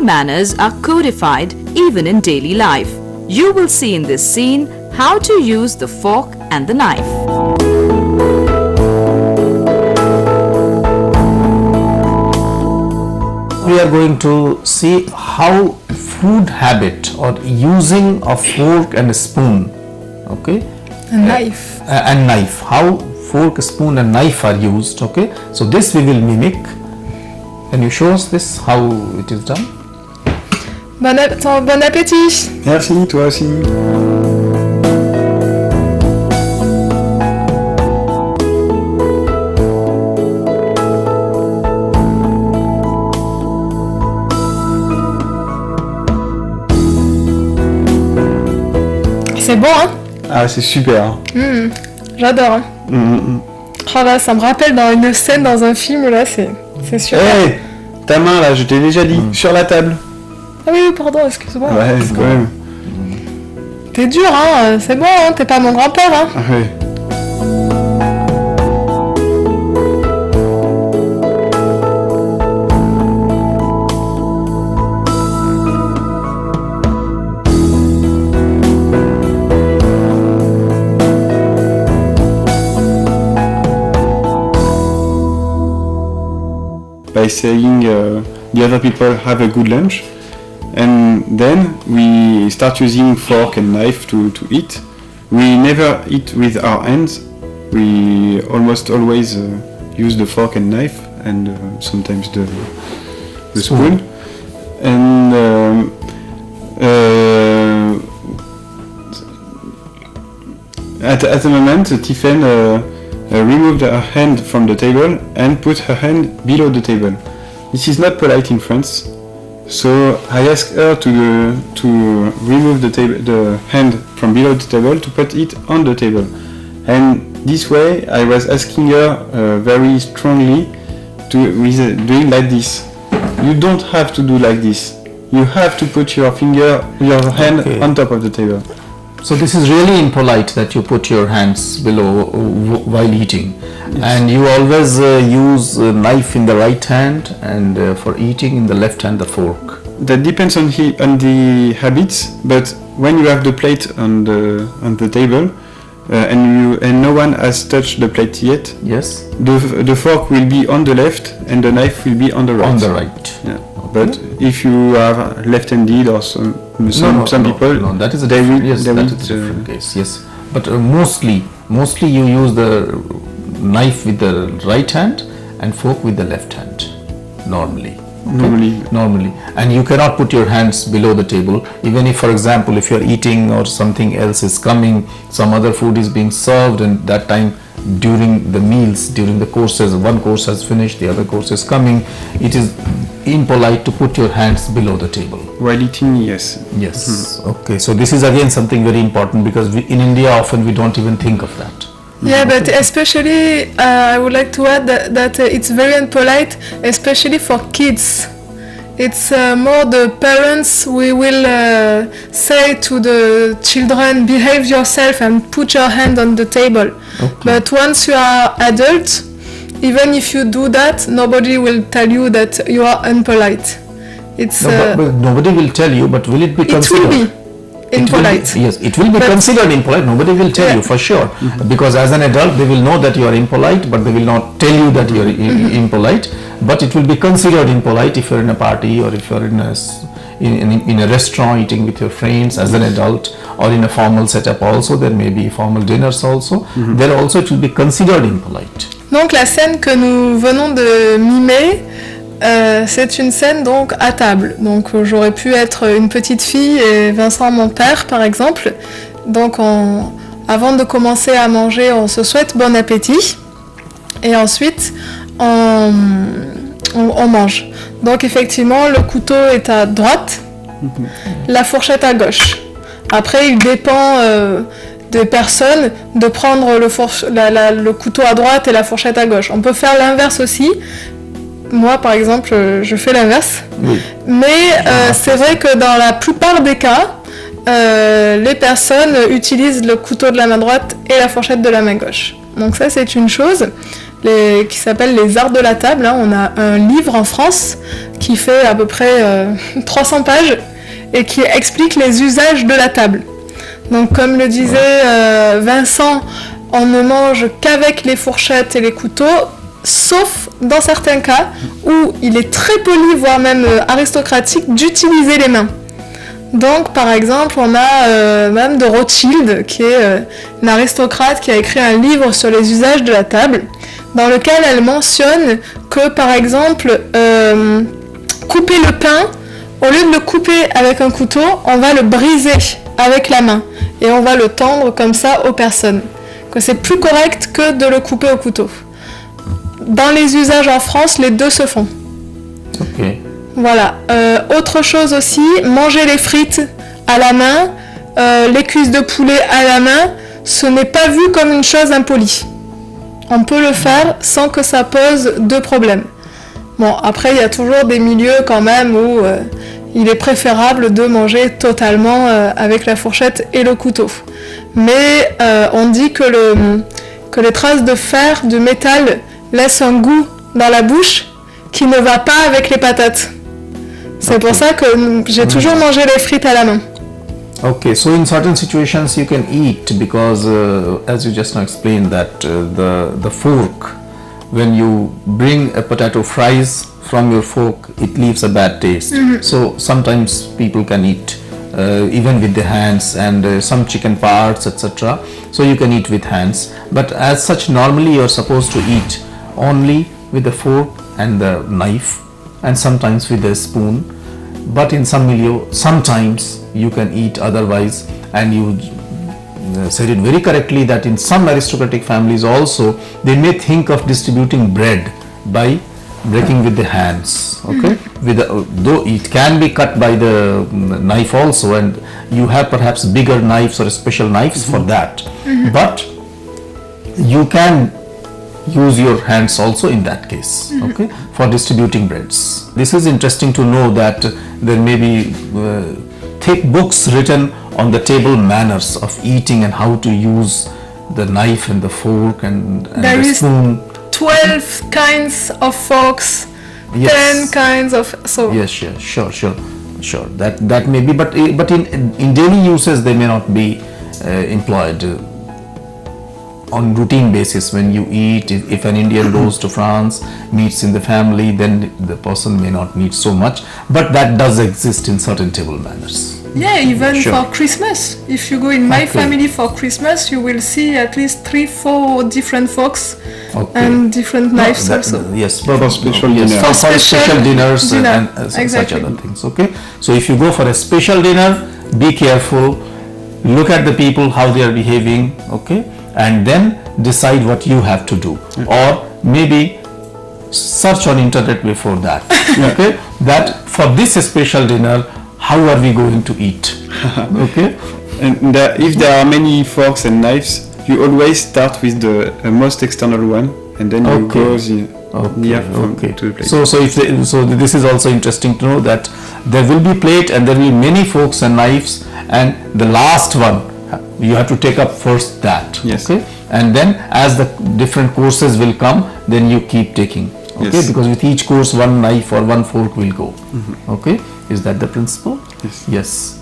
manners are codified even in daily life. You will see in this scene how to use the fork and the knife. We are going to see how food habit or using a fork and a spoon, okay, and knife, how fork, spoon and knife are used, okay. So this we will mimic. Can you show us this, how it is done? Bon appétit. Merci, toi aussi. C'est bon, hein? Ah, c'est super. J'adore. Hein. Oh là, ça me rappelle dans une scène dans un film, là, c'est super. Hey, ta main là, je t'ai déjà dit, sur la table. Ah oui, pardon, excuse-moi. Ouais, quand même. T'es dur, hein? C'est bon, hein? T'es pas mon grand-père, hein? Ah, oui. By saying the other people have a good lunch, and then we start using fork and knife to eat. We never eat with our hands. We almost always use the fork and knife, and sometimes the spoon. And at the moment, Tiffen removed her hand from the table and put her hand below the table. This is not polite in France, so I asked her to remove the hand from below the table to put it on the table. And this way I was asking her very strongly doing like this. You don't have to do like this. You have to put your hand on top of the table. So this is really impolite that you put your hands below while eating. Yes. And you always use a knife in the right hand, and for eating in the left hand the fork. That depends on the habits, but when you have the plate on the table and no one has touched the plate yet, yes, the fork will be on the left and the knife will be on the right. On the right. Yeah. But if you are left-handed or some people, no, that is a different, yes, that is a different case. Yes, but mostly you use the knife with the right hand and fork with the left hand. Normally. Okay? Normally, and you cannot put your hands below the table. Even if, for example, if you are eating or something else is coming, some other food is being served, and that time during the meals, during the courses, one course has finished, the other course is coming, it is impolite to put your hands below the table. While eating, yes. Yes. Okay, so this is again something very important, because in India often we don't even think of that. Yeah, but especially I would like to add that it's very impolite, especially for kids. It's more the parents we will say to the children, behave yourself and put your hand on the table. Okay. But once you are adult, even if you do that, nobody will tell you that you are impolite. It's but nobody will tell you, but will it be considered? It will be impolite. Yes, it will be considered impolite. Nobody will tell you for sure, because as an adult they will know that you are impolite, but they will not tell you that you are impolite. But it will be considered impolite if you are in a party, or if you are in a restaurant eating with your friends as an adult, or in a formal setup also. There may be formal dinners also. There also it will be considered impolite. Donc la scène que nous venons de mimer, c'est une scène donc à table. Donc j'aurais pu être une petite fille et Vincent mon père par exemple. Donc avant de commencer à manger, on se souhaite bon appétit et ensuite on mange. Donc effectivement le couteau est à droite, la fourchette à gauche. Après il dépend des personnes de prendre le couteau à droite et la fourchette à gauche. On peut faire l'inverse aussi. Moi, par exemple, je fais l'inverse. Oui. Mais c'est vrai que dans la plupart des cas, les personnes utilisent le couteau de la main droite et la fourchette de la main gauche. Donc ça, c'est une chose. qui s'appelle Les Arts de la Table. On a un livre en France qui fait à peu près 300 pages et qui explique les usages de la table. Donc comme le disait Vincent, on ne mange qu'avec les fourchettes et les couteaux, sauf dans certains cas où il est très poli, voire même aristocratique, d'utiliser les mains. Donc par exemple, on a Madame de Rothschild, qui est une aristocrate qui a écrit un livre sur les usages de la table, dans lequel elle mentionne que par exemple, couper le pain, au lieu de le couper avec un couteau, on va le briser avec la main et on va le tendre comme ça aux personnes. Que c'est plus correct que de le couper au couteau. Dans les usages en France, les deux se font. Ok. Voilà. Autre chose aussi, manger les frites à la main, les cuisses de poulet à la main, ce n'est pas vu comme une chose impolie. On peut le faire sans que ça pose de problème. Bon, après, il y a toujours des milieux quand même où il est préférable de manger totalement avec la fourchette et le couteau. Mais on dit que les traces de fer, de métal, laissent un goût dans la bouche qui ne va pas avec les patates. C'est pour ça que j'ai toujours mangé les frites à la main. Okay, so in certain situations you can eat because as you just now explained that the fork, when you bring a potato fries from your fork, it leaves a bad taste. So sometimes people can eat even with the hands and some chicken parts, etc. So you can eat with hands. But as such, normally you are supposed to eat only with the fork and the knife, and sometimes with a spoon. But in some milieu, sometimes you can eat otherwise, and you said it very correctly that in some aristocratic families also they may think of distributing bread by breaking with the hands. Okay, with though it can be cut by the knife also, and you have perhaps bigger knives or special knives for that, but you can use your hands also in that case, okay, for distributing breads. This is interesting to know that there may be thick books written on the table manners of eating and how to use the knife and the fork and the spoon. 12 kinds of forks, Yes. 10 kinds of... So Yes, sure. That may be, but in daily uses they may not be employed on routine basis. When you eat, if an Indian goes to France, meets in the family, then the person may not need so much, but that does exist in certain table manners. yeah, even Sure. for Christmas. If you go in my Okay. family for Christmas, you will see at least 3-4 different forks Okay. and different knives That- also. Yes, For special yes, dinner. for For special special dinners dinner, and such exactly. other things. Okay, so if you go for a special dinner, be careful. Look at the people how they are behaving. Okay, and then decide what you have to do, or maybe search on internet before that. Okay, that for this special dinner, how are we going to eat? Okay. And if there are many forks and knives, you always start with the most external one, and then you Okay. go near Okay. to the plate. So if so this is also interesting to know that there will be plate and there will be many forks and knives, and the last one you have to take up first that. Yes. Okay. And then as the different courses will come, then you keep taking. Okay. Yes. Because with each course one knife or one fork will go. Okay. Is that the principle? Yes. Yes.